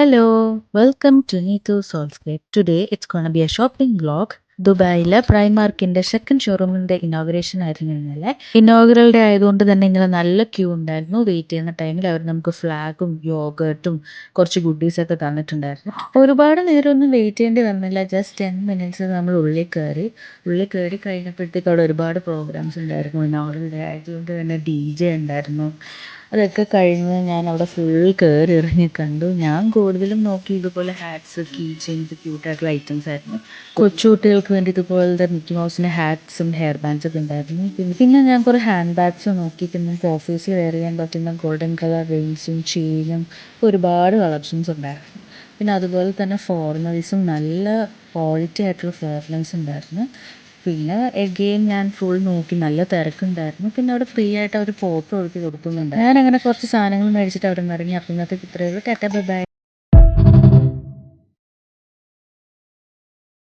Hello, welcome to Neetu Soulscape. Today it's gonna be a shopping vlog. ദുബായിലെ പ്രൈമാർക്കിന്റെ second ഷോറൂമിന്റെ inauguration ആയിരുന്നു ഇന്നലെ. Inaugural day ആയതുകൊണ്ട് തന്നെ ഇന്നലെ നല്ല ക്യൂ ഉണ്ടായിരുന്നു. വെയിറ്റ് ചെയ്യുന്ന ടൈമിൽ അവർ നമുക്ക് ഫ്ലാഗും യോഗർട്ടും കുറച്ച് ഗുഡീസൊക്കെ തന്നിട്ടുണ്ടായിരുന്നു. ഒരുപാട് നേരമൊന്നും വെയിറ്റ് ചെയ്യേണ്ടി വന്നില്ല. ജസ്റ്റ് 10 മിനിറ്റ്സ് നമ്മൾ ഉള്ളിൽ കയറി കഴിഞ്ഞപ്പോഴത്തേക്ക് അവിടെ ഒരുപാട് പ്രോഗ്രാംസ് ഉണ്ടായിരുന്നു. ഇനോഗ്രൽ ഡേ ആയതുകൊണ്ട് തന്നെ DJ ഉണ്ടായിരുന്നു. അതൊക്കെ കഴിഞ്ഞ് ഞാൻ അവിടെ ഫുൾ കയറി ഇറങ്ങി കണ്ടു. ഞാൻ കൂടുതലും നോക്കി ഇതുപോലെ ഹാറ്റ്സ്, കീ ചെയിൻസ്, ക്യൂട്ടായിട്ടുള്ള ഐറ്റംസ് ആയിരുന്നു. കൊച്ചു കുട്ടികൾക്ക് വേണ്ടി ഇതുപോലത്തെ മിക്കി മൗസിൻ്റെ ഹാറ്റ്സും ഹെയർ ബാൻഡ്സ് ഒക്കെ ഉണ്ടായിരുന്നു. പിന്നെ ഞാൻ കുറേ ഹാൻഡ് ബാഗ്സ് നോക്കി. പിന്നെ ഓഫീസിൽ വെയർ ചെയ്യാൻ പറ്റുന്ന ഗോൾഡൻ കളർ റിങ്സും ചെയിനും ഒരുപാട് കളക്ഷൻസ് ഉണ്ടായിരുന്നു. പിന്നെ അതുപോലെ തന്നെ ഫോർമൽസും നല്ല ക്വാളിറ്റി ആയിട്ടുള്ള ഫോർമൽസ് ഉണ്ടായിരുന്നു. പിന്നെ എഗെയിൻ ഞാൻ ഫുൾ നോക്കി. നല്ല തിരക്കുണ്ടായിരുന്നു. പിന്നെ അവിടെ ഫ്രീ ആയിട്ട് അവർ ഫോട്ടോ എടുത്ത് കൊടുക്കുന്നുണ്ട്. ഞാൻ അങ്ങനെ കുറച്ച് സാധനങ്ങൾ മേടിച്ചിട്ട് അവിടെ നിന്ന് ഇറങ്ങി. അപ്പം ഇന്നത്തെ ഇത്രയേ ഉള്ളൂ. Tata bye bye.